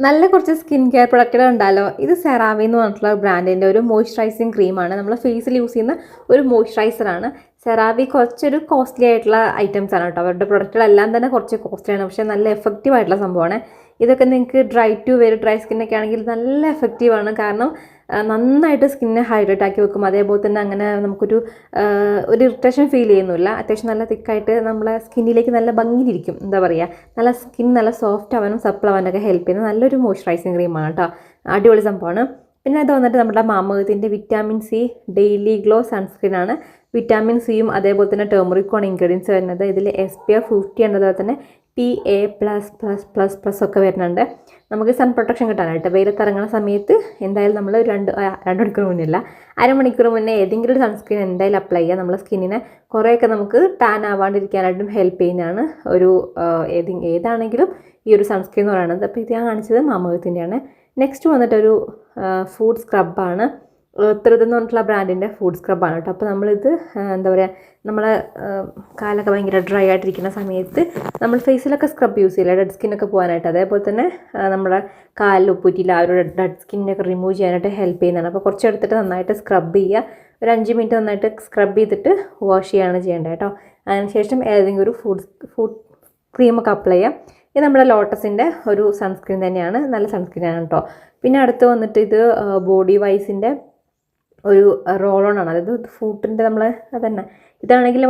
നല്ല കുറച്ച് skin care പ്രൊഡക്റ്റുകൾ ഉണ്ടല്ലോ. ഇത് സെറാവി എന്ന് പറഞ്ഞിട്ടുള്ള ബ്രാൻഡിൻ്റെ ഒരു മോയ്സ്ചറൈസിങ് ക്രീമാണ്. നമ്മൾ ഫേസിൽ യൂസ് ചെയ്യുന്ന ഒരു മോയ്സ്ചറൈസറാണ്. സെറാവി കുറച്ചൊരു കോസ്റ്റ്ലി ആയിട്ടുള്ള ഐറ്റംസ് ആണ് കേട്ടോ. അവരുടെ പ്രൊഡക്റ്റുകളെല്ലാം തന്നെ കുറച്ച് കോസ്റ്റ്ലിയാണ്, പക്ഷേ നല്ല എഫക്റ്റീവ് ആയിട്ടുള്ള സംഭവമാണ്. ഇതൊക്കെ നിങ്ങൾക്ക് ഡ്രൈ സ്കിന്നൊക്കെ ആണെങ്കിൽ നല്ല എഫക്റ്റീവാണ്. കാരണം നന്നായിട്ട് സ്കിന്നെ ഹൈഡ്രേറ്റ് ആക്കി വെക്കും. അതേപോലെ തന്നെ അങ്ങനെ നമുക്കൊരു ഇറിറ്റേഷൻ ഫീൽ ചെയ്യുന്നില്ല. അത്യാവശ്യം നല്ല തിക്കായിട്ട് നമ്മളെ സ്കിന്നിലേക്ക് നല്ല ഭംഗിയിലിരിക്കും. എന്താ പറയുക, നല്ല സ്കിൻ നല്ല സോഫ്റ്റ് ആവാനും സപ്പിൾ ആവാനൊക്കെ ഹെൽപ്പ് ചെയ്യുന്ന നല്ലൊരു മോയ്സ്ചറൈസിങ് ക്രീമാണ് കേട്ടോ. അടിപൊളി സംഭവമാണ്. പിന്നെ അത് വന്നിട്ട് നമ്മുടെ മാമഅർത്തിൻ്റെ വിറ്റാമിൻ സി ഡെയിലി ഗ്ലോ സൺസ്ക്രീനാണ്. വിറ്റാമിൻ സിയും അതേപോലെ തന്നെ ടേമറിക്കുമാണ് ഇൻഗ്രീഡിയൻസ് വരുന്നത്. ഇതിൽ SPF 50 എന്നതുപോലെ തന്നെ PA++++ ഒക്കെ വരുന്നുണ്ട്. നമുക്ക് സൺ പ്രൊട്ടക്ഷൻ കിട്ടാനായിട്ട് വെയിലത്തിറങ്ങുന്ന സമയത്ത് എന്തായാലും നമ്മൾ രണ്ട് മണിക്കൂർ മുന്നേ അല്ല, അരമണിക്കൂർ മുന്നേ ഏതെങ്കിലും ഒരു സൺസ്ക്രീൻ എന്തായാലും അപ്ലൈ ചെയ്യുക. നമ്മളെ സ്കിന്നിനെ കുറേയൊക്കെ നമുക്ക് ടാൻ ആവാണ്ടിരിക്കാനായിട്ടും ഹെൽപ്പ് ചെയ്യുന്നതാണ് ഒരു ഏതാണെങ്കിലും ഈ ഒരു സൺസ്ക്രീൻ എന്ന് പറയുന്നത്. അപ്പോൾ ഇത് ഞാൻ കാണിച്ചത് മാമഅർത്തിൻ്റെയാണ്. നെക്സ്റ്റ് വന്നിട്ടൊരു ഫുഡ് സ്ക്രബാണ്. എർത്ത് എന്ന് പറഞ്ഞിട്ടുള്ള ബ്രാൻഡിൻ്റെ ഫുഡ് സ്ക്രബാണ് കേട്ടോ. അപ്പോൾ നമ്മളിത് എന്താ പറയുക, നമ്മളെ കാലൊക്കെ ഭയങ്കര ഡ്രൈ ആയിട്ടിരിക്കുന്ന സമയത്ത് നമ്മൾ ഫേസിലൊക്കെ സ്ക്രബ് യൂസ് ചെയ്യില്ല, ഡെഡ് സ്കിന്നൊക്കെ പോകാനായിട്ട്. അതേപോലെ തന്നെ നമ്മുടെ കാലിൽ ഉപ്പൂറ്റിയില്ല ആ ഒരു ഡെഡ് സ്കിന്നൊക്കെ റിമൂവ് ചെയ്യാനായിട്ട് ഹെൽപ്പ് ചെയ്യുന്നതാണ്. അപ്പോൾ കുറച്ചെടുത്തിട്ട് നന്നായിട്ട് സ്ക്രബ് ചെയ്യുക. ഒരു 5 മിനിറ്റ് നന്നായിട്ട് സ്ക്രബ് ചെയ്തിട്ട് വാഷ് ചെയ്യുകയാണ് ചെയ്യേണ്ടത് കേട്ടോ. അതിനുശേഷം ഏതെങ്കിലും ഒരു ഫുഡ് ക്രീമൊക്കെ അപ്ലൈ ചെയ്യാം. ഇത് നമ്മുടെ ലോട്ടസിൻ്റെ ഒരു സൺസ്ക്രീൻ തന്നെയാണ്, നല്ല സൺസ്ക്രീനാണ് കേട്ടോ. പിന്നെ അടുത്ത് വന്നിട്ട് ഇത് ബോഡി വൈസിൻ്റെ ഒരു റോൾ ഓൺ ആണ്. അതായത് ഫൂട്ടിൻ്റെ നമ്മൾ അതന്നെ ഇതാണെങ്കിലും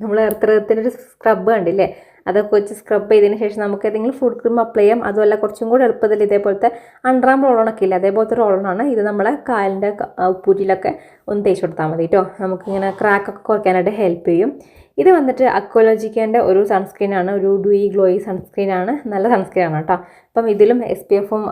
നമ്മൾ എർത്തിൻ്റെ ഒരു സ്ക്രബ് കണ്ടില്ലേ, അതൊക്കെ വെച്ച് സ്ക്രബ് ചെയ്തതിന് ശേഷം നമുക്ക് ഏതെങ്കിലും ഫുഡ് ക്രീം അപ്ലൈ ചെയ്യാം. അതുമല്ല കുറച്ചും കൂടി എളുപ്പത്തിൽ ഇതേപോലത്തെ അണ്ടറാം റോളോണൊക്കെ ഇല്ല, അതേപോലത്തെ റോളോണാണ് ഇത്. നമ്മളെ കാലിൻ്റെ ഉപ്പൂറ്റിയിലൊക്കെ ഒന്ന് തേച്ച് കൊടുത്താൽ മതി കേട്ടോ. നമുക്കിങ്ങനെ ക്രാക്കൊക്കെ കുറയ്ക്കാനായിട്ട് ഹെൽപ്പ് ചെയ്യും. ഇത് വന്നിട്ട് അക്വലോജിക്കൻ്റെ ഒരു സൺസ്ക്രീനാണ്, ഒരു ഡ്യൂയി ഗ്ലോയി സൺസ്ക്രീനാണ്. നല്ല സൺസ്ക്രീനാണ് കേട്ടോ. അപ്പം ഇതിലും SPF-ഉം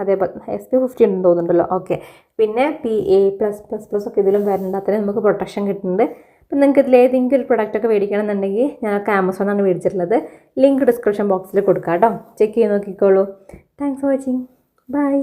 അതേപോലെ SPF 50 ഉണ്ടെന്ന് തോന്നുന്നുണ്ടല്ലോ. ഓക്കെ, പിന്നെ PA+++ ഒക്കെ ഇതിലും വരുന്നുണ്ട്. അത്രയും നമുക്ക് പ്രൊട്ടക്ഷൻ കിട്ടുന്നുണ്ട്. അപ്പം നിങ്ങൾക്ക് ഇതിൽ ഏതെങ്കിലും ഒരു പ്രൊഡക്റ്റൊക്കെ മേടിക്കണമെന്നുണ്ടെങ്കിൽ ഞങ്ങൾക്ക് ആമസോണാണ് മേടിച്ചിട്ടുള്ളത്. ലിങ്ക് ഡിസ്ക്രിപ്ഷൻ ബോക്സിൽ കൊടുക്കാം കേട്ടോ. ചെക്ക് ചെയ്ത് നോക്കിക്കോളൂ. Thanks for watching. ബൈ.